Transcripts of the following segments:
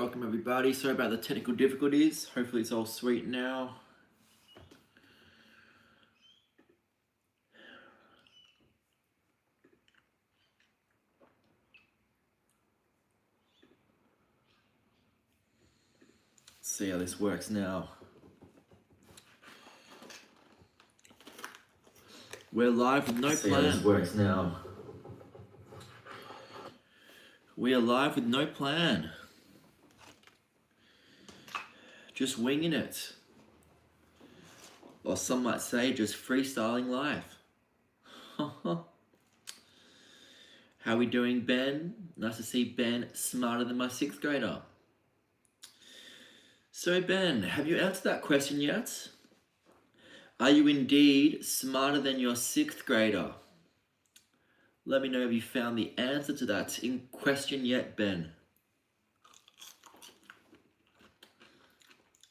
Welcome everybody. Sorry about the technical difficulties. Hopefully it's all sweet now. Let's see how this works now. We're live with no plan. This works now. We are live with no plan. Just winging it. Or some might say just freestyling life. How we doing, Ben? Nice to see Ben smarter than my 6th grader. So Ben, have you answered that question yet? Are you indeed smarter than your 6th grader? Let me know if you found the answer to that in question yet, Ben.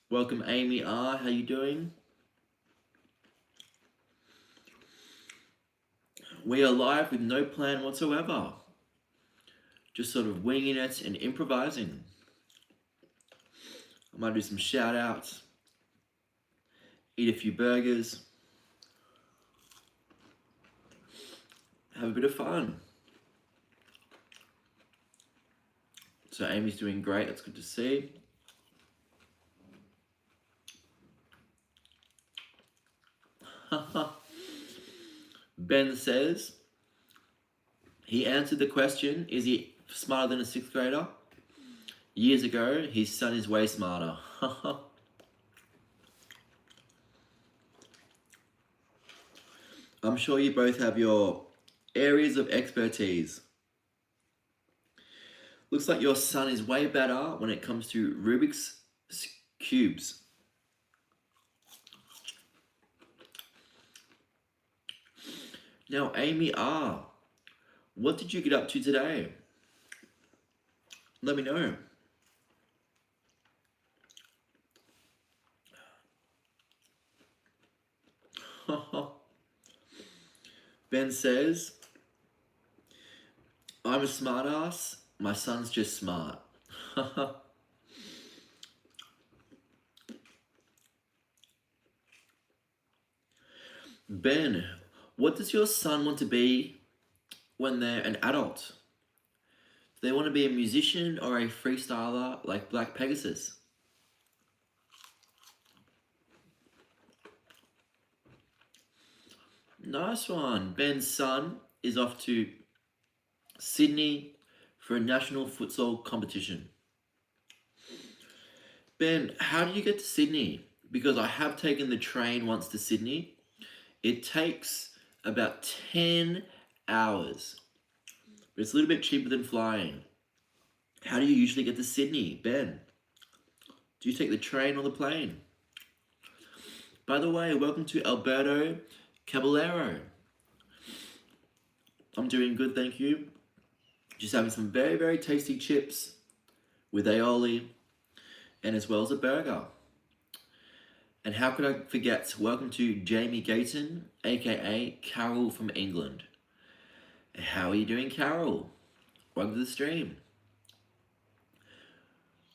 Welcome Amy R, how you doing? We are live with no plan whatsoever. Just sort of winging it and improvising. I might do some shout outs. Eat a few burgers. Have a bit of fun. So Amy's doing great, that's good to see. Ben says, he answered the question, is he smarter than a 6th grader? Years ago, his son is way smarter. I'm sure you both have your areas of expertise. Looks like your son is way better when it comes to Rubik's cubes. Now, Amy R, what did you get up to today? Let me know. Ben says, I'm a smartass, my son's just smart. Ben, what does your son want to be when they're an adult? Do they want to be a musician or a freestyler like Black Pegasus? Nice one. Ben's son is off to Sydney for a national futsal competition. Ben, how do you get to Sydney? Because I have taken the train once to Sydney. It takes about 10 hours. But it's a little bit cheaper than flying. How do you usually get to Sydney, Ben? Do you take the train or the plane? By the way, welcome to Alberto Caballero. I'm doing good, thank you. Just having some very, very tasty chips with aioli and as well as a burger. And how could I forget, welcome to Jamie Gayton, aka Carol from England. How are you doing, Carol? Welcome to the stream.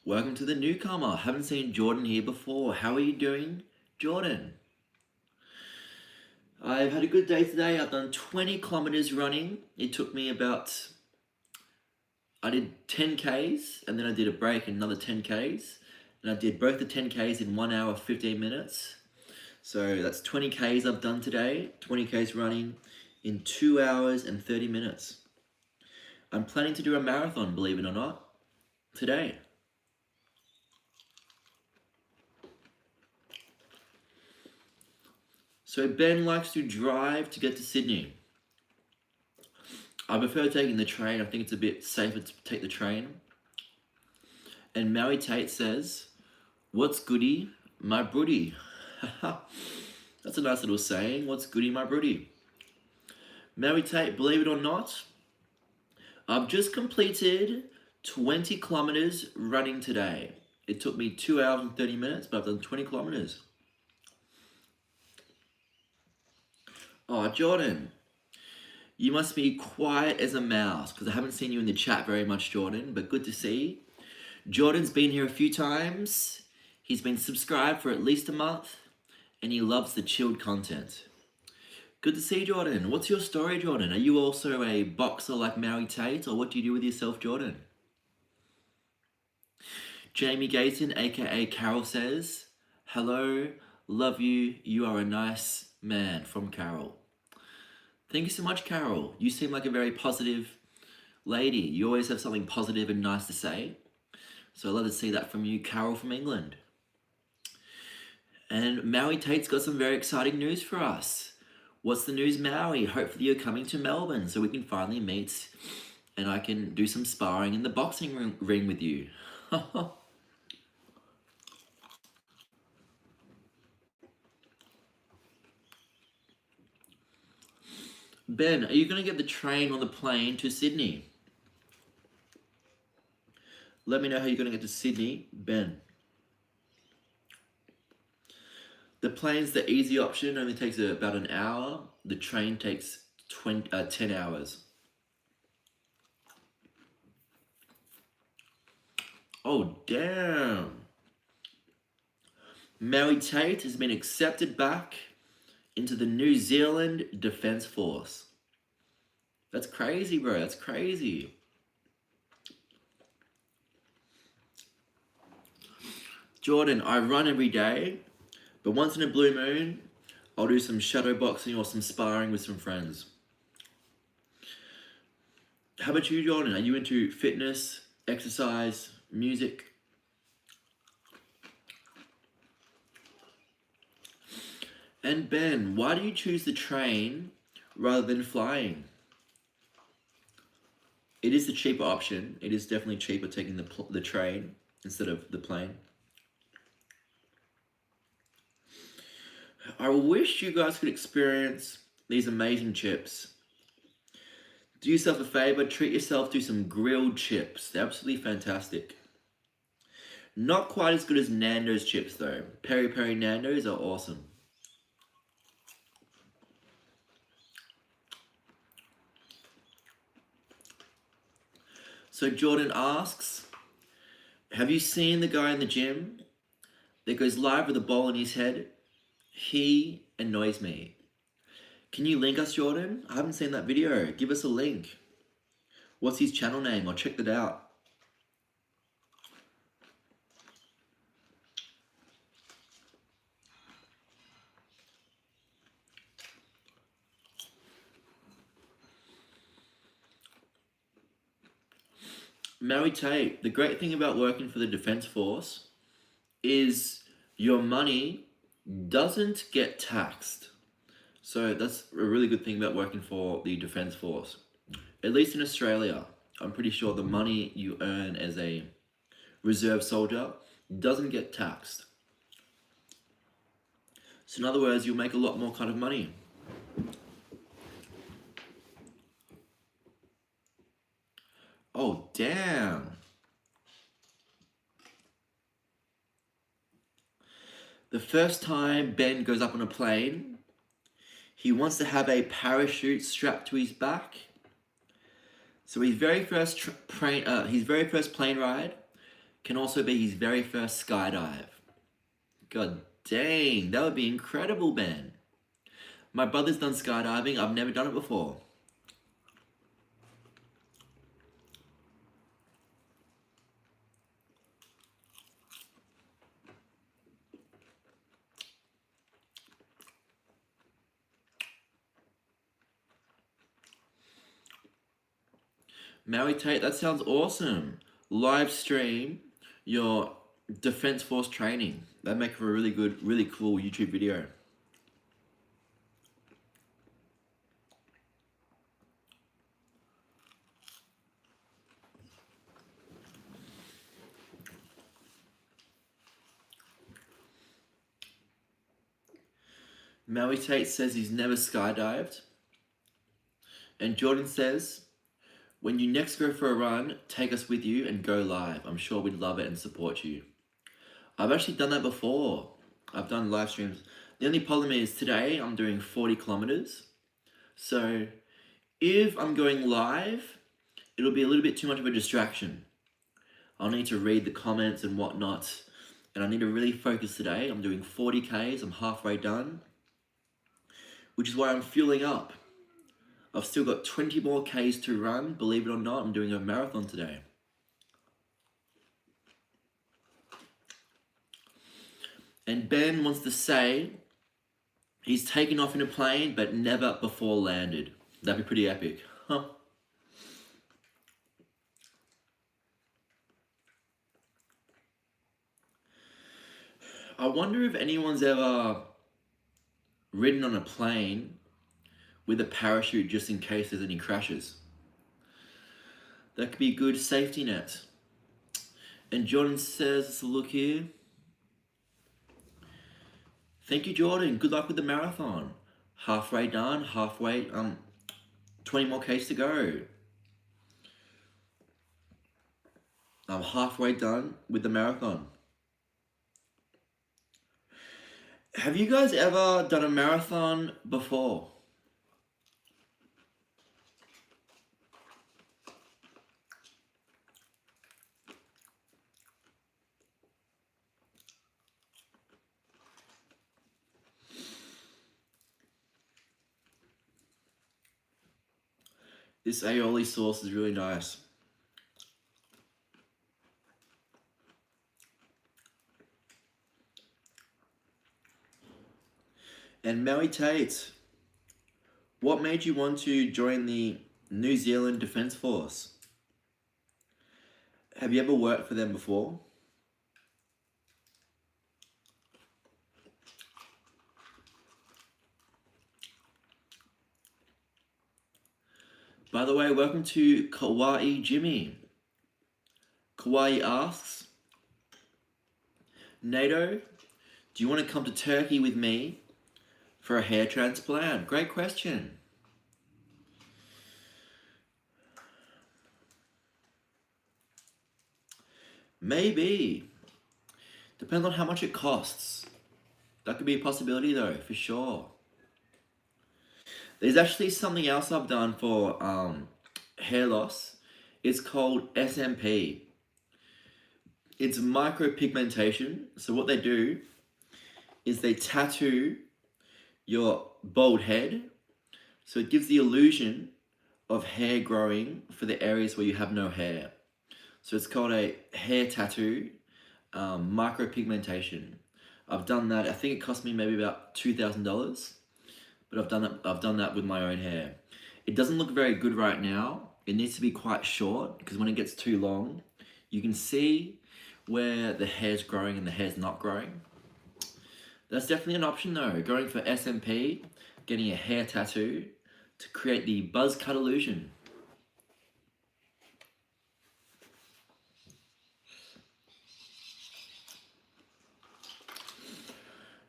Welcome to the newcomer. Haven't seen Jordan here before. How are you doing, Jordan? I've had a good day today. I've done 20 kilometers running. It took me about, I did 10 Ks and then I did a break, another 10 Ks. And I did both the 10 Ks in 1 hour, 15 minutes. So that's 20 Ks I've done today, 20 Ks running in 2 hours and 30 minutes. I'm planning to do a marathon, believe it or not, today. So Ben likes to drive to get to Sydney. I prefer taking the train. I think it's a bit safer to take the train. And Maui Tate says, what's goody, my broody? That's a nice little saying. What's goody, my broody? Maui Tate, believe it or not, I've just completed 20 kilometers running today. It took me 2 hours and 30 minutes, but I've done 20 kilometers. Oh, Jordan, you must be quiet as a mouse because I haven't seen you in the chat very much, Jordan, but good to see. Jordan's been here a few times. He's been subscribed for at least a month, and he loves the chilled content. Good to see you, Jordan. What's your story, Jordan? Are you also a boxer like Maui Tate, or what do you do with yourself, Jordan? Jamie Gayton, aka Carol, says, "Hello, love you. You are a nice man," from Carol. Thank you so much, Carol. You seem like a very positive lady. You always have something positive and nice to say. So I'd love to see that from you, Carol from England. And Maui Tate's got some very exciting news for us. What's the news, Maui? Hopefully you're coming to Melbourne so we can finally meet and I can do some sparring in the boxing ring with you. Ben, are you going to get the train or the plane to Sydney? Let me know how you're going to get to Sydney, Ben. The plane's the easy option, only takes about an hour. The train takes 10 hours. Oh, damn. Maui Tate has been accepted back into the New Zealand Defence Force. That's crazy, bro. That's crazy. Jordan, I run every day, but once in a blue moon, I'll do some shadow boxing or some sparring with some friends. How about you, Jordan? Are you into fitness, exercise, music? And Ben, why do you choose the train rather than flying? It is the cheaper option. It is definitely cheaper taking the train instead of the plane. I wish you guys could experience these amazing chips. Do yourself a favor, treat yourself to some grilled chips. They're absolutely fantastic. Not quite as good as Nando's chips though. Peri Peri Nando's are awesome. So Jordan asks, have you seen the guy in the gym that goes live with a ball in his head? He annoys me. Can you link us, Jordan? I haven't seen that video. Give us a link. What's his channel name? I'll check that out. Maui Tate, the great thing about working for the Defence Force is your money doesn't get taxed. So that's a really good thing about working for the Defence Force. At least in Australia, I'm pretty sure the money you earn as a reserve soldier doesn't get taxed. So in other words, you'll make a lot more kind of money. Oh, damn. The first time Ben goes up on a plane, he wants to have a parachute strapped to his back. So his very first plane ride can also be his very first skydive. God dang, that would be incredible, Ben. My brother's done skydiving. I've never done it before. Maui Tate, that sounds awesome. Live stream your Defence Force training. That'd make for a really good, really cool YouTube video. Maui Tate says he's never skydived. And Jordan says, when you next go for a run, take us with you and go live. I'm sure we'd love it and support you. I've actually done that before. I've done live streams. The only problem is today I'm doing 40 kilometers. So if I'm going live, it'll be a little bit too much of a distraction. I'll need to read the comments and whatnot. And I need to really focus today. I'm doing 40 Ks, I'm halfway done. Which is why I'm fueling up. I've still got 20 more Ks to run. Believe it or not, I'm doing a marathon today. And Ben wants to say he's taken off in a plane but never before landed. That'd be pretty epic. Huh? I wonder if anyone's ever ridden on a plane with a parachute just in case there's any crashes. That could be a good safety net. And Jordan says, let's look here. Thank you, Jordan. Good luck with the marathon. Halfway done, 20 more Ks to go. I'm halfway done with the marathon. Have you guys ever done a marathon before? This aioli sauce is really nice. And Melly Tate, what made you want to join the New Zealand Defence Force? Have you ever worked for them before? By the way, welcome to Kawaii Jimmy. Kawaii asks, Nado, do you want to come to Turkey with me for a hair transplant? Great question. Maybe. Depends on how much it costs. That could be a possibility though, for sure. There's actually something else I've done for hair loss. It's called SMP. It's micropigmentation. So what they do is they tattoo your bald head. So it gives the illusion of hair growing for the areas where you have no hair. So it's called a hair tattoo, micropigmentation. I've done that. I think it cost me maybe about $2,000. But I've done that with my own hair. It doesn't look very good right now. It needs to be quite short because when it gets too long, you can see where the hair's growing and the hair's not growing. That's definitely an option though. Going for SMP, getting a hair tattoo to create the buzz cut illusion.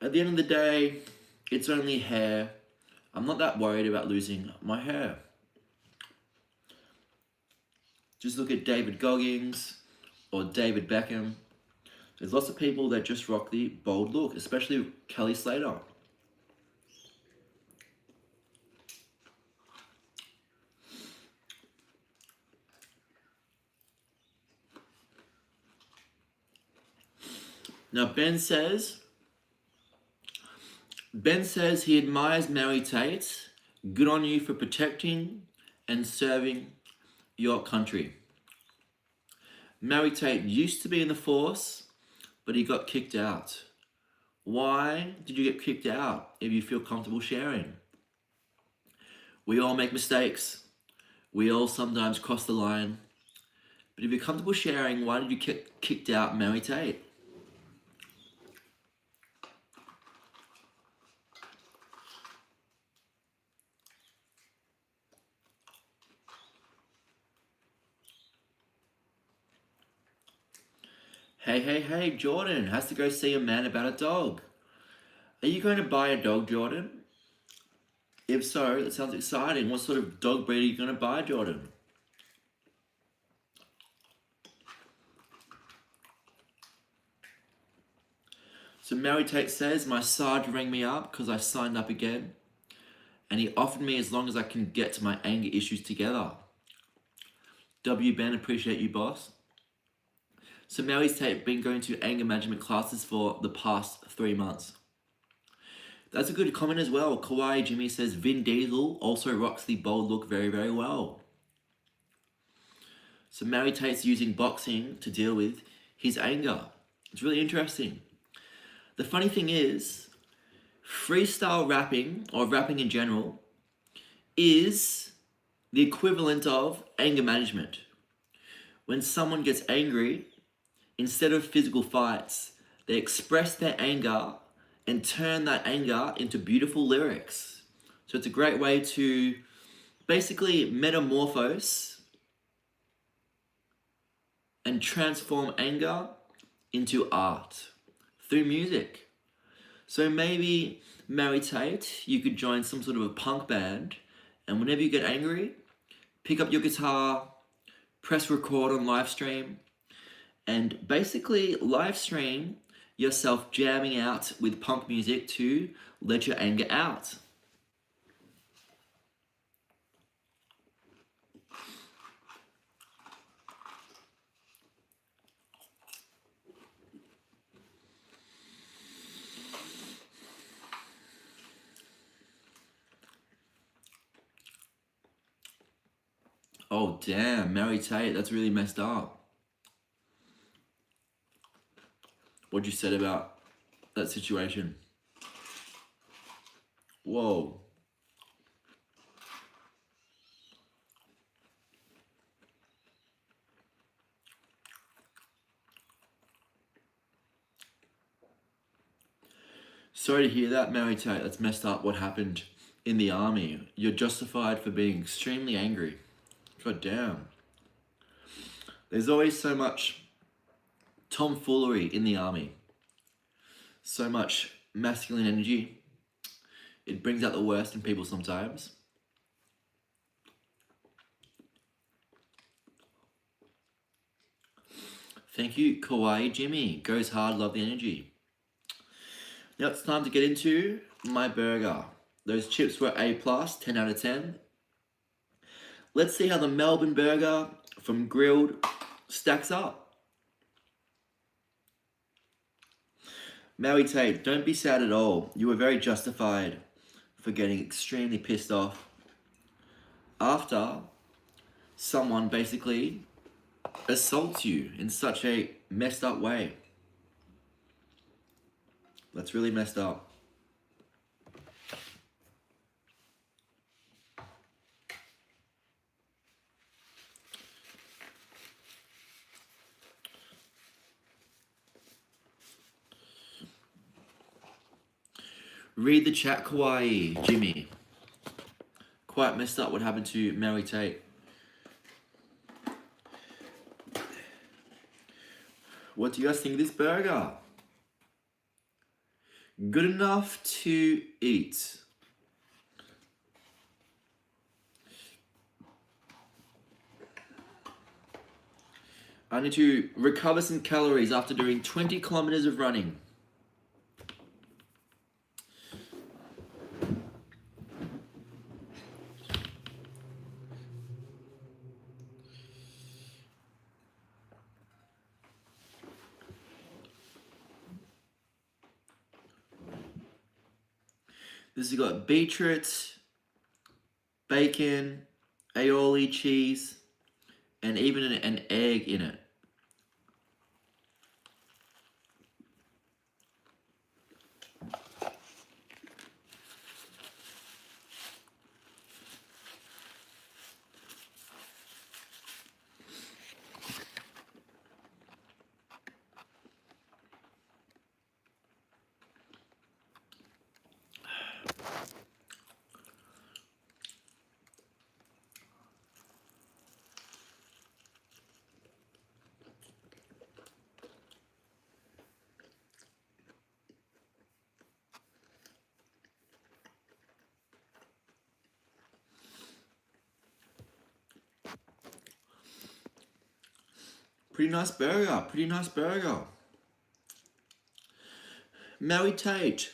At the end of the day, it's only hair. I'm not that worried about losing my hair. Just look at David Goggins or David Beckham. There's lots of people that just rock the bold look, especially Kelly Slater. Now Ben says he admires Mary Tate. Good on you for protecting and serving your country. Mary Tate used to be in the force, but he got kicked out. Why did you get kicked out if you feel comfortable sharing? We all make mistakes. We all sometimes cross the line. But if you're comfortable sharing, why did you get kicked out, Mary Tate? Hey, Jordan has to go see a man about a dog. Are you going to buy a dog, Jordan? If so, that sounds exciting. What sort of dog breed are you going to buy, Jordan? So Mary Tate says, my Sarge rang me up because I signed up again. And he offered me as long as I can get to my anger issues together. W. Ben, appreciate you, boss. So Mary Tate been going to anger management classes for the past 3 months. That's a good comment as well. Kawaii Jimmy says Vin Diesel also rocks the bold look very, very well. So Mary Tate's using boxing to deal with his anger. It's really interesting. The funny thing is, freestyle rapping, or rapping in general, is the equivalent of anger management. When someone gets angry, instead of physical fights, they express their anger and turn that anger into beautiful lyrics. So it's a great way to basically metamorphose and transform anger into art through music. So maybe, Mary Tate, you could join some sort of a punk band, and whenever you get angry, pick up your guitar, press record on live stream, and basically live stream yourself jamming out with punk music to let your anger out. Oh damn, Mary Tate, that's really messed up. What you said about that situation. Whoa. Sorry to hear that, Mary Tate. That's messed up what happened in the army. You're justified for being extremely angry. God damn. There's always so much tomfoolery in the army. So much masculine energy. It brings out the worst in people sometimes. Thank you, Kawaii Jimmy. Goes hard, love the energy. Now it's time to get into my burger. Those chips were A+, 10 out of 10. Let's see how the Melbourne burger from Grilled stacks up. Mary Tate, don't be sad at all. You were very justified for getting extremely pissed off after someone basically assaults you in such a messed up way. That's really messed up. Read the chat, Kawaii Jimmy. Quite messed up what happened to Mary Tate. What do you guys think of this burger? Good enough to eat. I need to recover some calories after doing 20 kilometers of running. This has got beetroot, bacon, aioli, cheese, and even an egg in it. Pretty nice burger, pretty nice burger. Mary Tate,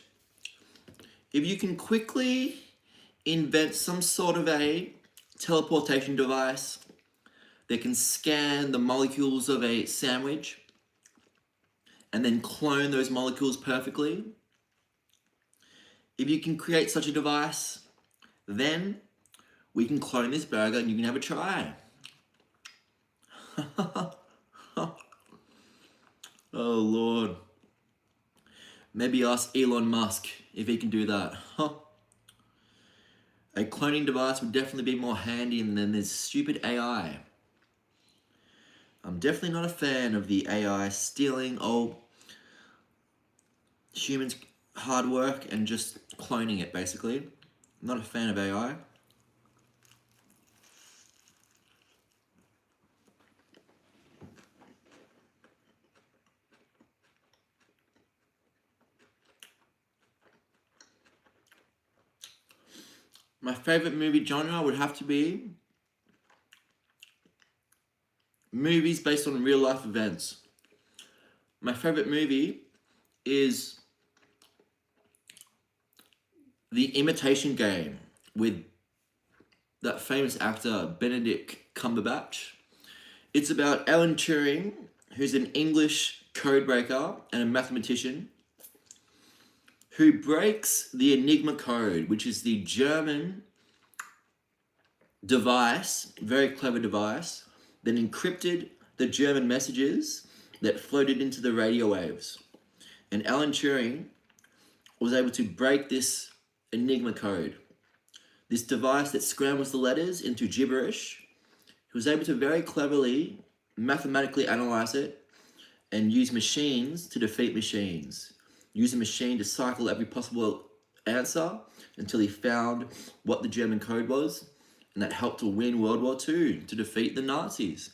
if you can quickly invent some sort of a teleportation device that can scan the molecules of a sandwich and then clone those molecules perfectly. If you can create such a device, then we can clone this burger and you can have a try. Oh Lord. Maybe ask Elon Musk if he can do that. A cloning device would definitely be more handy than this stupid AI. I'm definitely not a fan of the AI stealing all humans' hard work and just cloning it, basically. I'm not a fan of AI. My favorite movie genre would have to be movies based on real life events. My favorite movie is The Imitation Game with that famous actor Benedict Cumberbatch. It's about Alan Turing, who's an English codebreaker and a mathematician, who breaks the Enigma code, which is the German device, very clever device, that encrypted the German messages that floated into the radio waves. And Alan Turing was able to break this Enigma code, this device that scrambles the letters into gibberish. He was able to very cleverly, mathematically analyze it and use machines to defeat machines. Use a machine to cycle every possible answer until he found what the German code was, and that helped to win World War II, to defeat the Nazis.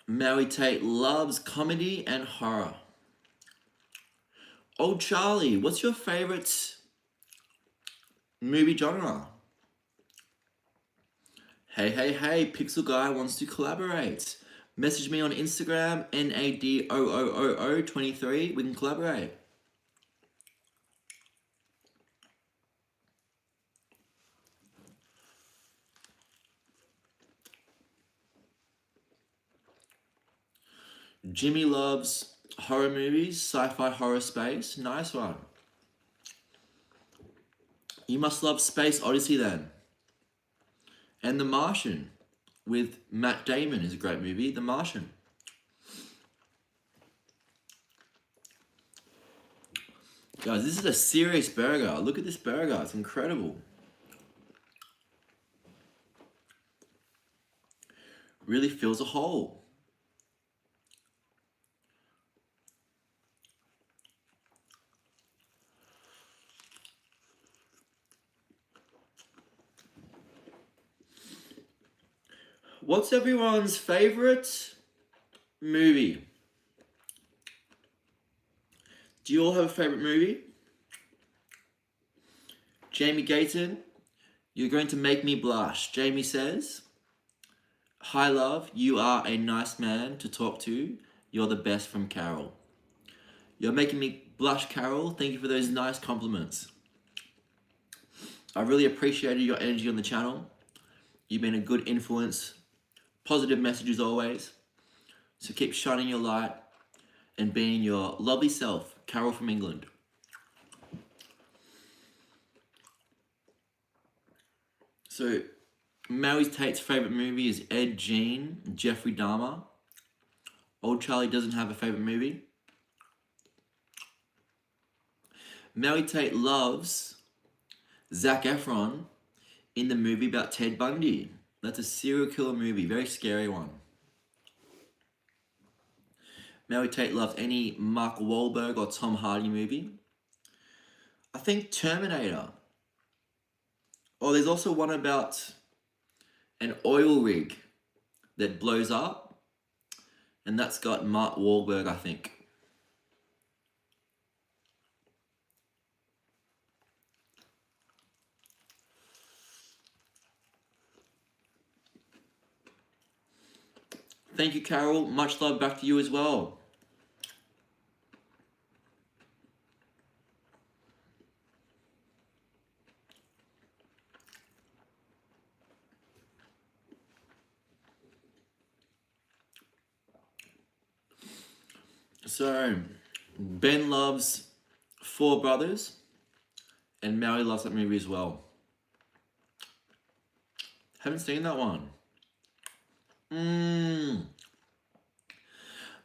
Mary Tate loves comedy and horror. Oh, Charlie, what's your favorite movie genre? Hey, Pixel Guy wants to collaborate. Message me on Instagram, NADOOOO23. We can collaborate. Jimmy loves horror movies, sci-fi horror space. Nice one. You must love Space Odyssey then. And The Martian with Matt Damon is a great movie. The Martian. Guys, this is a serious burger. Look at this burger. It's incredible. Really fills a hole. What's everyone's favorite movie? Do you all have a favorite movie? Jamie Gayton, you're going to make me blush. Jamie says, hi love, you are a nice man to talk to. You're the best from Carol. You're making me blush, Carol. Thank you for those nice compliments. I really appreciated your energy on the channel. You've been a good influence. Positive messages always. So keep shining your light and being your lovely self, Carol from England. So, Mary Tate's favorite movie is Ed Gein, Jeffrey Dahmer. Old Charlie doesn't have a favorite movie. Mary Tate loves Zac Efron in the movie about Ted Bundy. That's a serial killer movie, very scary one. Mary Tate loves any Mark Wahlberg or Tom Hardy movie. I think Terminator. Oh, there's also one about an oil rig that blows up, and that's got Mark Wahlberg, I think. Thank you, Carol. Much love back to you as well. So, Ben loves Four Brothers, and Maui loves that movie as well. Haven't seen that one.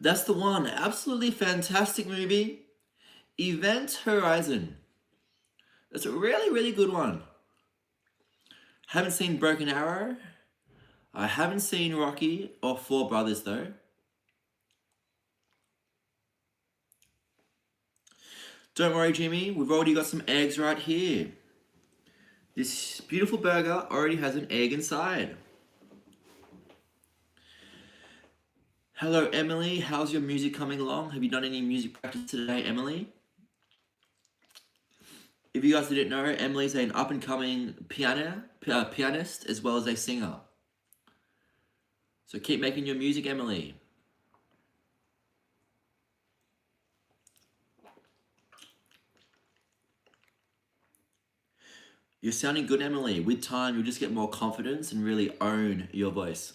That's the one. Absolutely fantastic movie. Event Horizon. That's a really, really good one. Haven't seen Broken Arrow. I haven't seen Rocky or Four Brothers though. Don't worry, Jimmy. We've already got some eggs right here. This beautiful burger already has an egg inside. Hello, Emily. How's your music coming along? Have you done any music practice today, Emily? If you guys didn't know, Emily's an up-and-coming pianist as well as a singer. So keep making your music, Emily. You're sounding good, Emily. With time, you'll just get more confidence and really own your voice.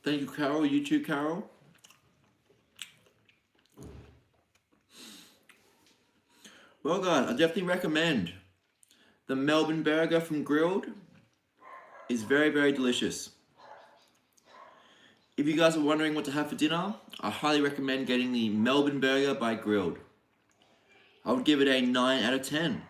Thank you, Carol. You too, Carol. Well, guys, I definitely recommend the Melbourne burger from Grilled. Is very, very delicious. If you guys are wondering what to have for dinner, I highly recommend getting the Melbourne burger by Grilled. I would give it a 9 out of 10.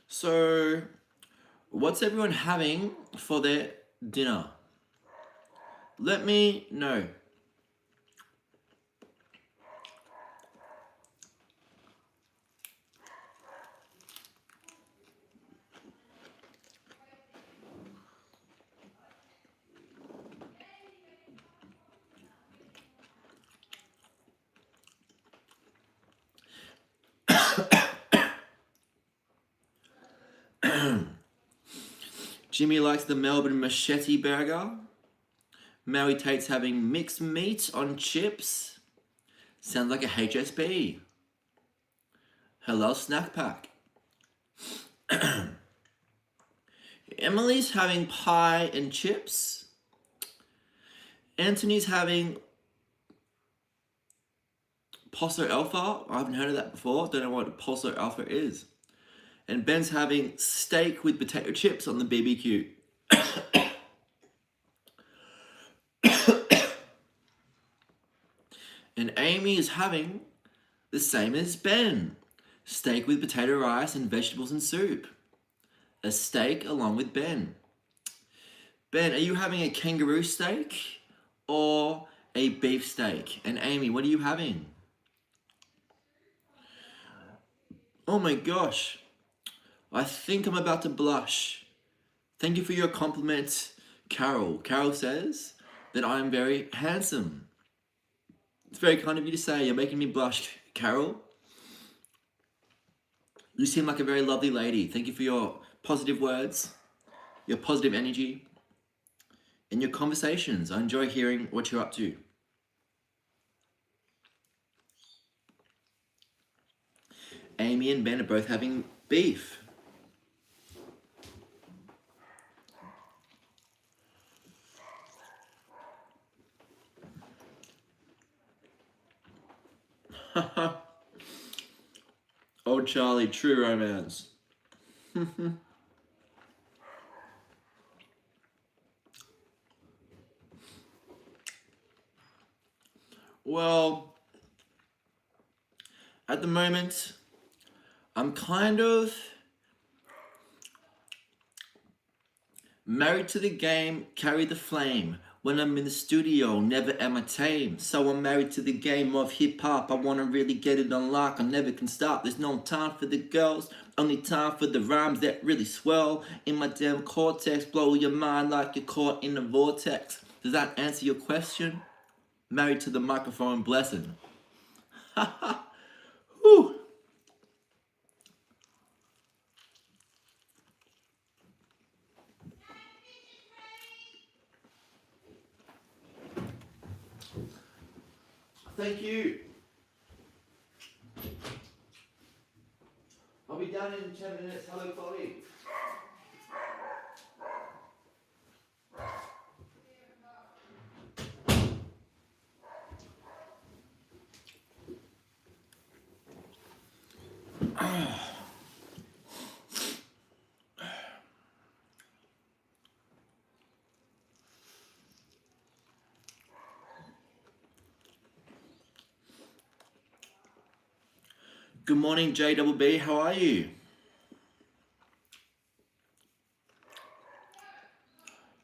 So, what's everyone having for their dinner? Let me know. Jimmy likes the Melbourne machete burger. Maui Tate's having mixed meat on chips. Sounds like a HSP. Hello, snack pack. Emily's having pie and chips. Anthony's having Posso Alpha. I haven't heard of that before. Don't know what Posso Alpha is. And Ben's having steak with potato chips on the BBQ. And Amy is having the same as Ben. Steak with potato rice and vegetables and soup. A steak along with Ben. Ben, are you having a kangaroo steak or a beef steak? And Amy, what are you having? Oh my gosh. I think I'm about to blush. Thank you for your compliment, Carol. Carol says that I am very handsome. It's very kind of you to say. You're making me blush, Carol. You seem like a very lovely lady. Thank you for your positive words, your positive energy, and your conversations. I enjoy hearing what you're up to. Amy and Ben are both having beef. Oh, Charlie, true romance. Well, at the moment, I'm kind of married to the game, carry the flame. When I'm in the studio, never am I tame. So I'm married to the game of hip hop. I wanna really get it on lock. I never can stop. There's no time for the girls, only time for the rhymes that really swell in my damn cortex. Blow your mind like you're caught in a vortex. Does that answer your question? Married to the microphone, blessing. Whew. Thank you. I'll be done in 10 minutes. Hello, Chloe. Good morning, JBB. How are you?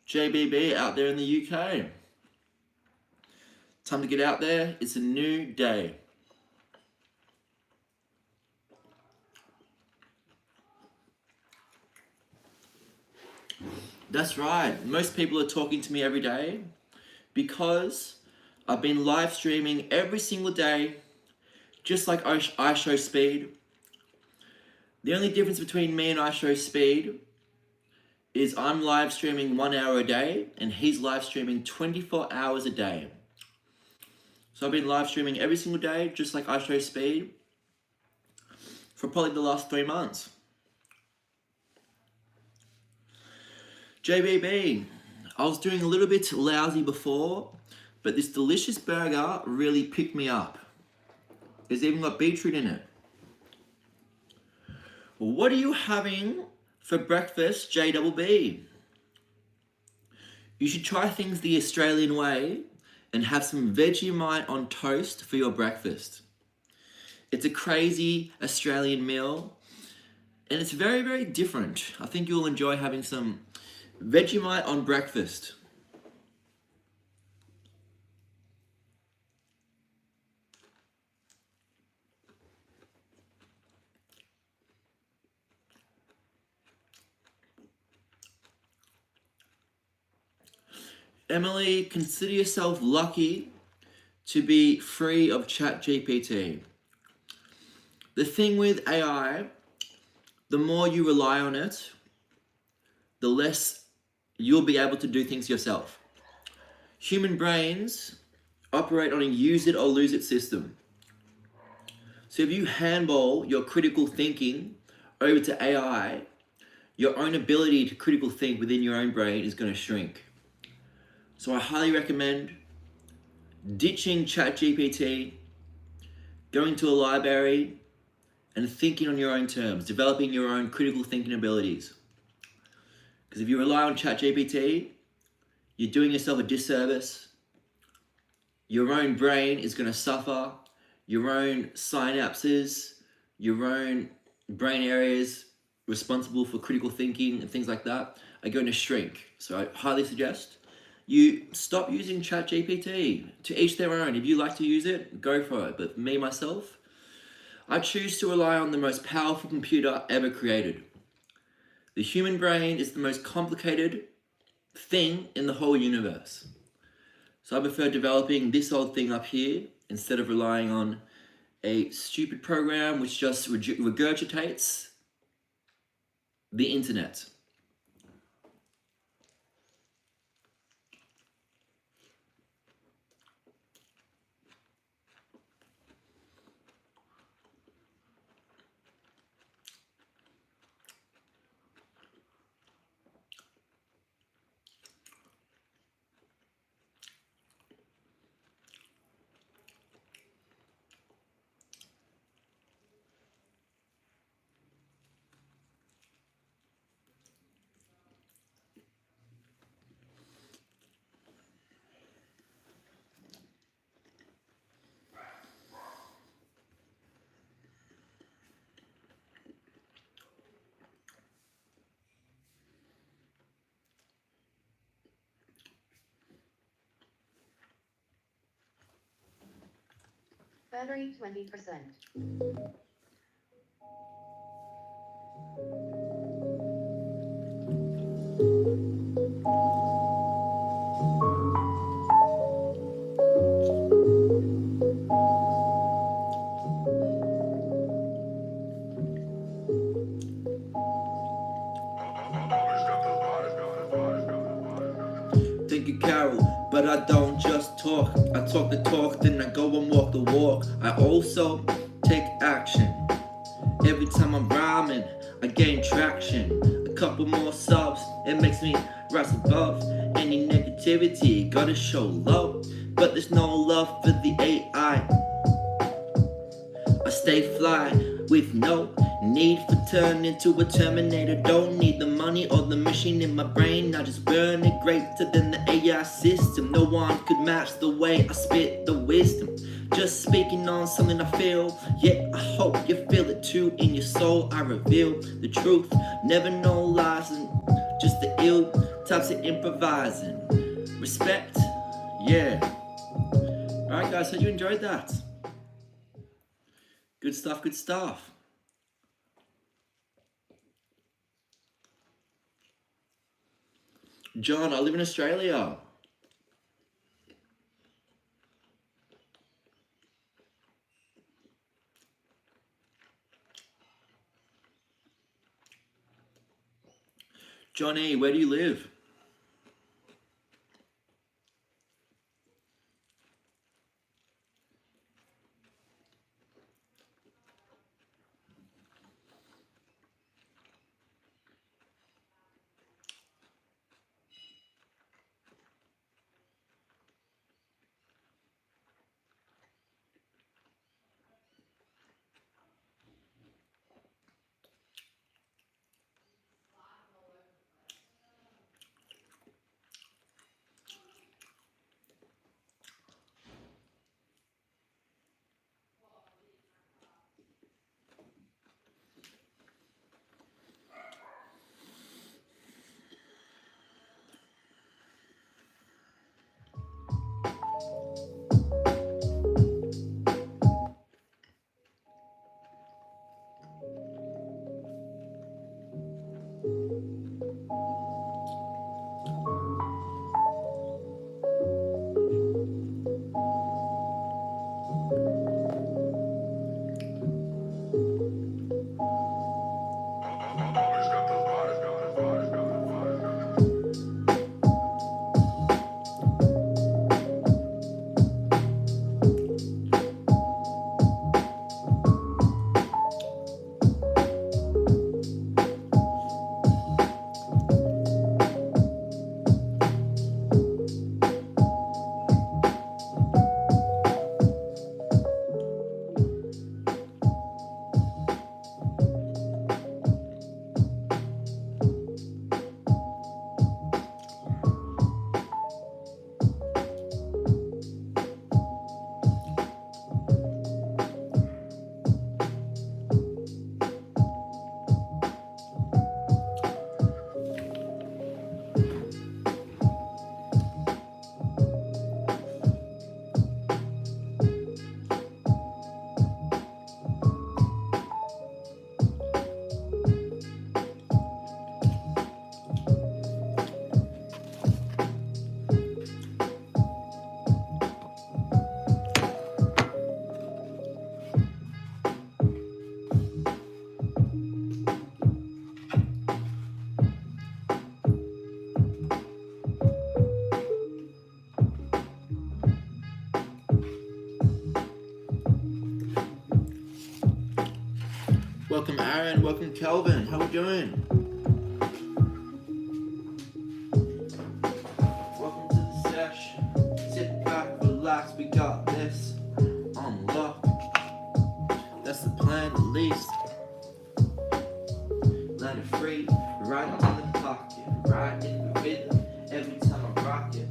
JBB out there in the UK. Time to get out there. It's a new day. That's right. Most people are talking to me every day because I've been live streaming every single day, just like iShow Speed. The only difference between me and iShow Speed is I'm live streaming 1 hour a day and he's live streaming 24 hours a day. So I've been live streaming every single day, just like iShow Speed, for probably the last 3 months. JBB, I was doing a little bit lousy before, but this delicious burger really picked me up. It's even got beetroot in it. What are you having for breakfast, JBB? You should try things the Australian way and have some Vegemite on toast for your breakfast. It's a crazy Australian meal and it's very, very different. I think you'll enjoy having some Vegemite on breakfast. Emily, consider yourself lucky to be free of ChatGPT. The thing with AI, the more you rely on it, the less you'll be able to do things yourself. Human brains operate on a use it or lose it system. So if you handball your critical thinking over to AI, your own ability to critical think within your own brain is going to shrink. So I highly recommend ditching ChatGPT, going to a library, and thinking on your own terms, developing your own critical thinking abilities. Because if you rely on ChatGPT, you're doing yourself a disservice. Your own brain is going to suffer. Your own synapses, your own brain areas responsible for critical thinking and things like that are going to shrink. So I highly suggest you stop using ChatGPT. To each their own. If you like to use it, go for it. But me, myself, I choose to rely on the most powerful computer ever created. The human brain is the most complicated thing in the whole universe. So I prefer developing this old thing up here instead of relying on a stupid program which just regurgitates the internet. Battery 20%. Thank you, Carol, but I don't just talk. I talk the talk, then I go and walk the walk. I also take action. Every time I'm rhyming, I gain traction. A couple more subs, it makes me rise above any negativity. Gotta show love, but there's no love for the AI. I stay fly with no need for turning into a Terminator. Don't need the money or the machine in my brain. I just burn it greater than the AI system. No one could match the way I spit the wisdom. Just speaking on something I feel. Yeah, I hope you feel it too. In your soul I reveal the truth. Never no lies, and just the ill types of improvising. Respect, yeah. Alright guys, hope you enjoyed that. Good stuff, good stuff. John, I live in Australia. Johnny, where do you live? Welcome Aaron, welcome Kelvin. How we doing? Welcome to the session. Sit back, relax, we got this on lock. That's the plan at least. Let it free, right in the pocket, right in the rhythm. Every time I rock it,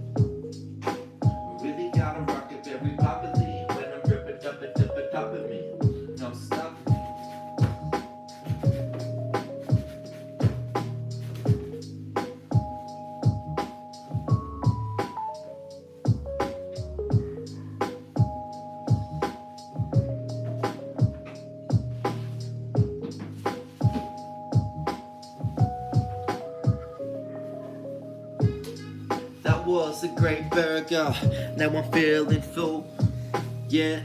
really gotta rock it very properly. When I'm ripping up it top of me, no stopping. was a great burger. Now I'm feeling full. Yeah,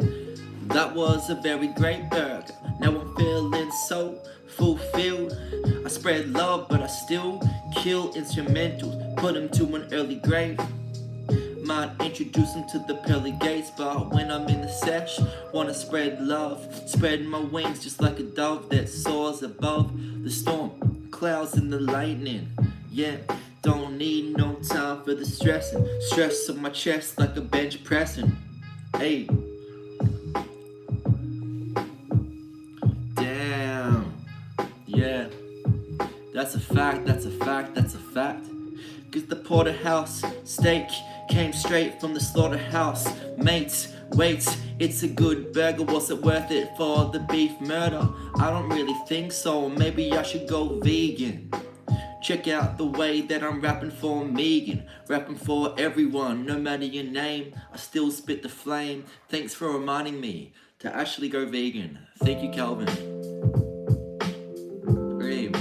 that was a very great burger. Now I'm feeling so fulfilled. I spread love, but I still kill instrumentals. Put them to an early grave. Might introduce them to the pearly gates, but when I'm in the sesh, wanna spread love. Spread my wings just like a dove that soars above the storm, clouds and the lightning. Yeah, don't need no time for the stressing. Stress on my chest like a bench pressing. Hey. Damn. Yeah. That's a fact, that's a fact, that's a fact. Cause the porterhouse steak came straight from the slaughterhouse. Mates, wait, it's a good burger. Was it worth it for the beef murder? I don't really think so. Maybe I should go vegan. Check out the way that I'm rapping for Megan. Rapping for everyone, no matter your name. I still spit the flame. Thanks for reminding me to actually go vegan. Thank you, Calvin. Dream.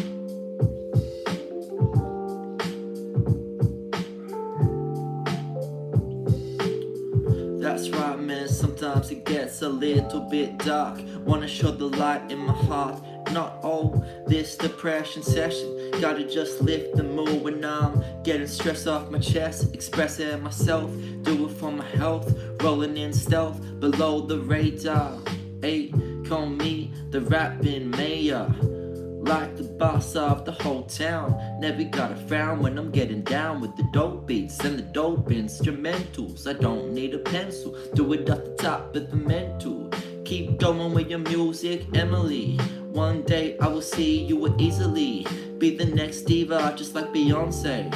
That's right, man, sometimes it gets a little bit dark. Wanna show the light in my heart. Not all this depression session. Gotta just lift the mood when I'm getting stress off my chest. Expressing myself, do it for my health. Rolling in stealth, below the radar. Hey, call me the rapping mayor. Like the boss of the whole town. Never got a frown when I'm getting down with the dope beats and the dope instrumentals. I don't need a pencil, do it off the top of the mental. Keep going with your music, Emily. One day I will see you will easily be the next diva, just like Beyonce.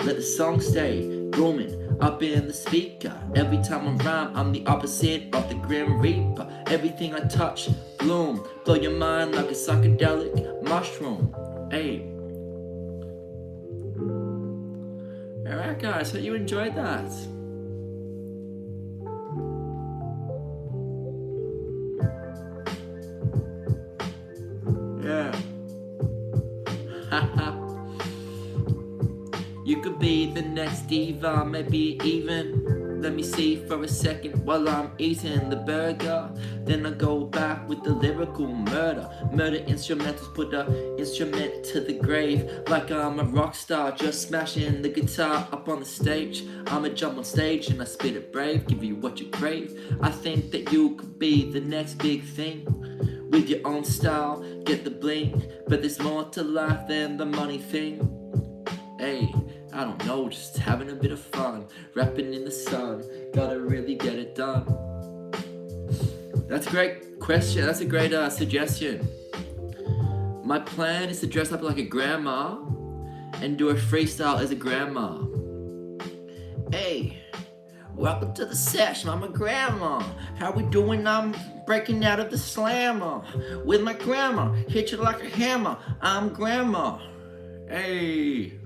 Let the song stay booming up in the speaker. Every time I rhyme, I'm the opposite of the Grim Reaper. Everything I touch, bloom. Blow your mind like a psychedelic mushroom. Hey. Alright guys, hope you enjoyed that. Yeah. Haha. You could be the next diva, maybe even. Let me see for a second while I'm eating the burger. Then I go back with the lyrical murder. Murder instrumentals, put the instrument to the grave. Like I'm a rock star, just smashing the guitar up on the stage. I'ma jump on stage and I spit it brave, give you what you crave. I think that you could be the next big thing. With your own style, get the bling. But there's more to life than the money thing. Hey, I don't know, just having a bit of fun. Rapping in the sun, gotta really get it done. That's a great question, that's a great suggestion. My plan is to dress up like a grandma and do a freestyle as a grandma. Hey, welcome to the session, I'm a grandma. How we doing? I'm breaking out of the slammer. With my grandma, hit you like a hammer. I'm grandma. Hey.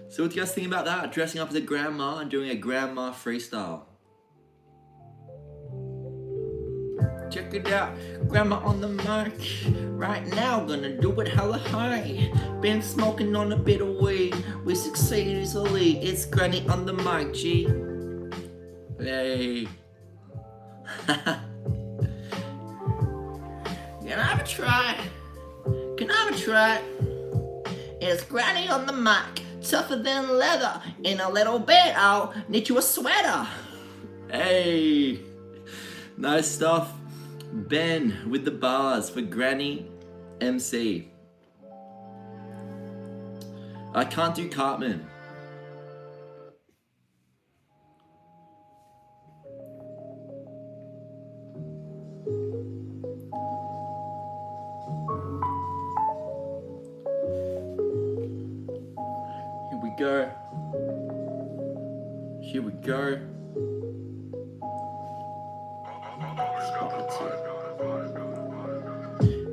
So what do you guys think about that? Dressing up as a grandma and doing a grandma freestyle. Check it out, grandma on the mic. Right now, gonna do it hella high. Been smoking on a bit of weed. We succeed easily. It's granny on the mic, G. Hey. Can I have a try? Can I have a try? It's granny on the mic. Tougher than leather. In a little bit, I'll knit you a sweater. Hey, nice stuff. Ben with the bars for Granny MC. I can't do Cartman. Go. Here we go.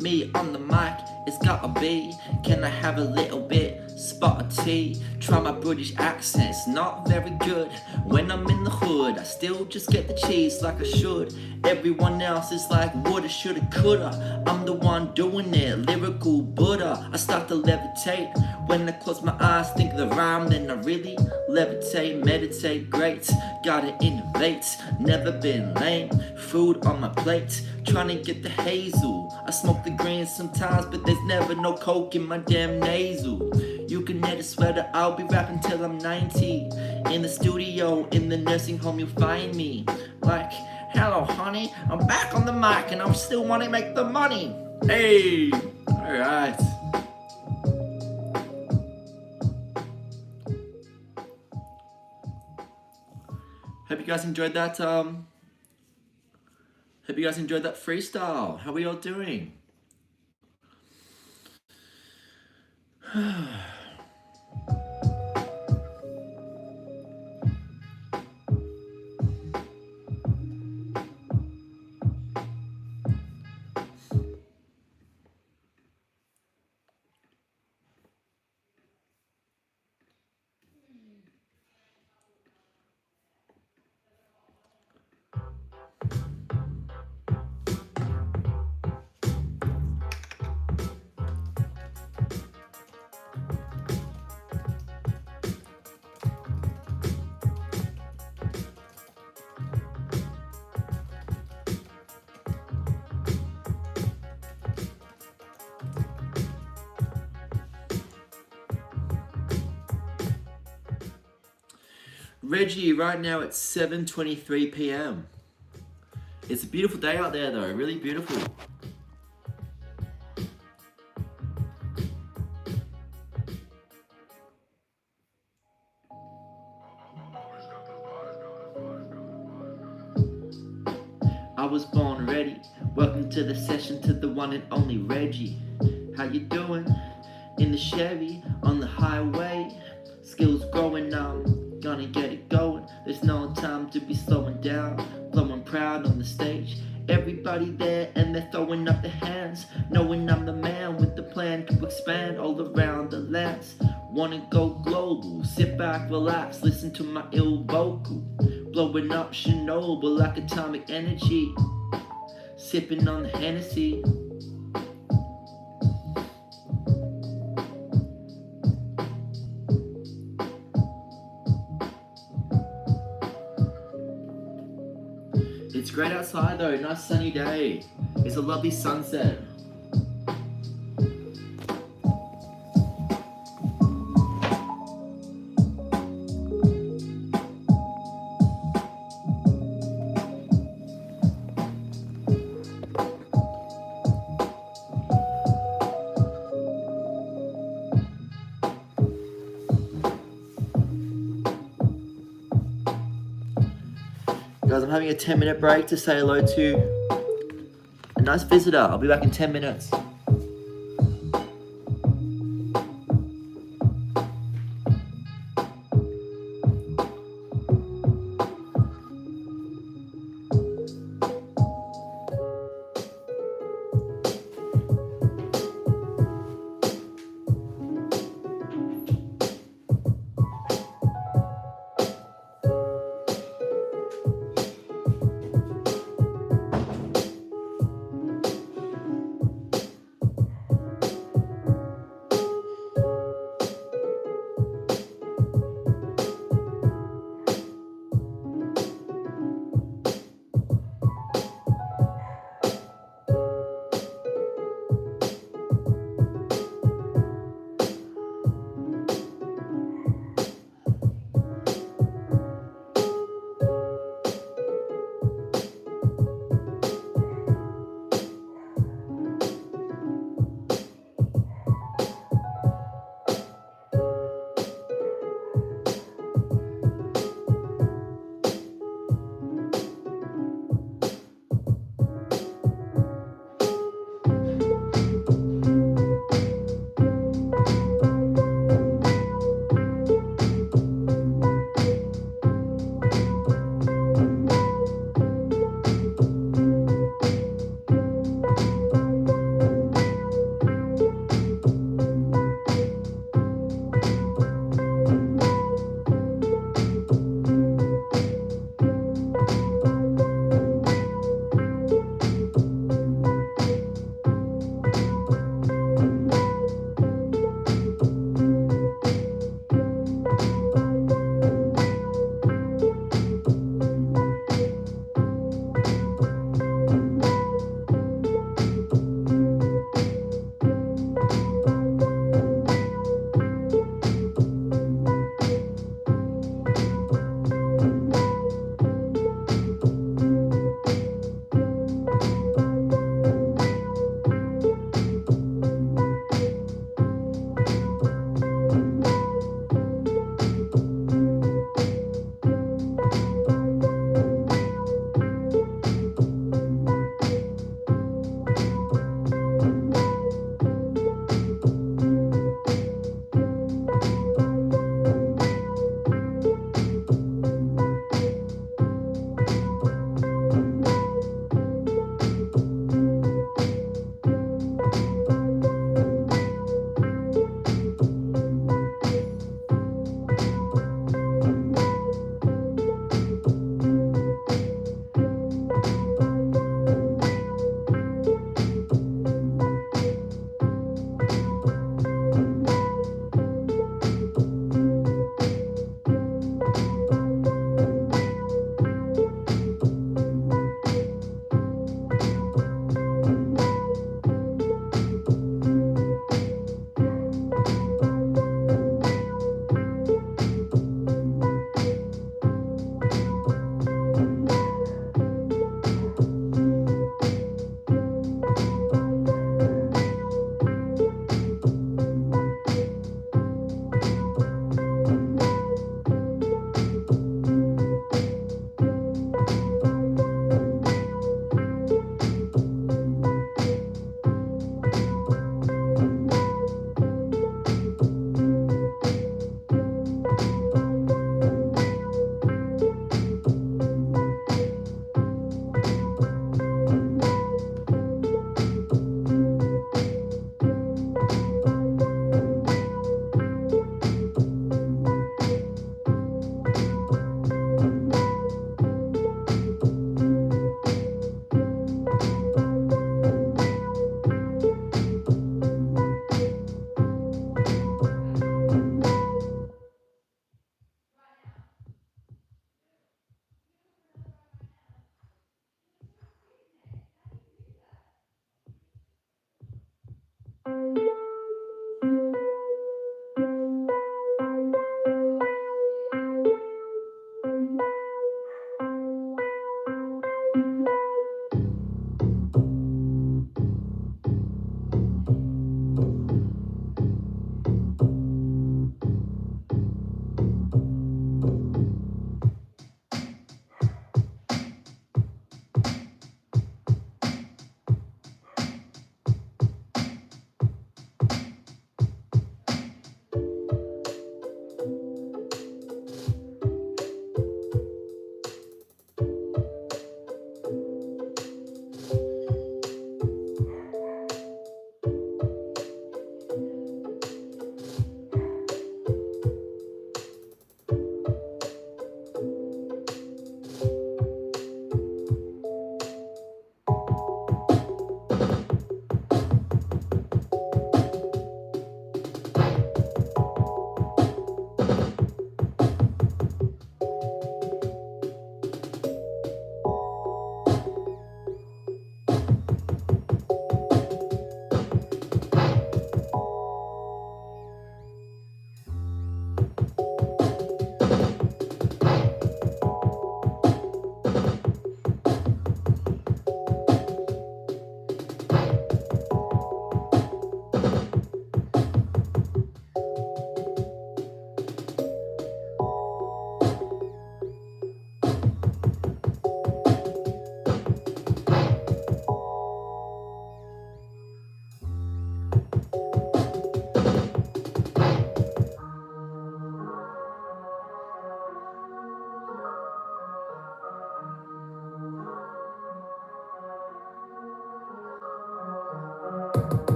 Me on the mic, it's gotta be. Can I have a little bit spot a tea. Try my British accent, it's not very good. When I'm in the hood, I still just get the cheese like I should. Everyone else is like woulda, shoulda, coulda. I'm the one doing it, lyrical Buddha. I start to levitate when I close my eyes, think of the rhyme, then I really levitate, meditate, great. Gotta innovate, never been lame. Food on my plate, trying to get the hazel. I smoke the green sometimes, but there's never no coke in my damn nasal. You can never swear that I'll be rapping till I'm 90. In the studio, in the nursing home, you'll find me. Like, hello honey, I'm back on the mic and I'm still wanting to make the money. Hey, alright. Hope you guys enjoyed that, freestyle. How are y'all doing? Reggie, right now it's 7:23 p.m. It's a beautiful day out there though, really beautiful. I was born ready. Welcome to the session to the one and only Reggie. How you doing? In the Chevy, on the highway. Skills growing, I'm gonna get it going. There's no time to be slowing down. Blowing proud on the stage. Everybody there and they're throwing up their hands. Knowing I'm the man with the plan to expand all around the lands. Wanna go global, sit back, relax, listen to my ill vocal. Blowing up Chernobyl like atomic energy. Sipping on the Hennessy. It's great outside though, nice sunny day. It's a lovely sunset. Guys, I'm having a 10-minute break to say hello to a nice visitor. I'll be back in 10 minutes.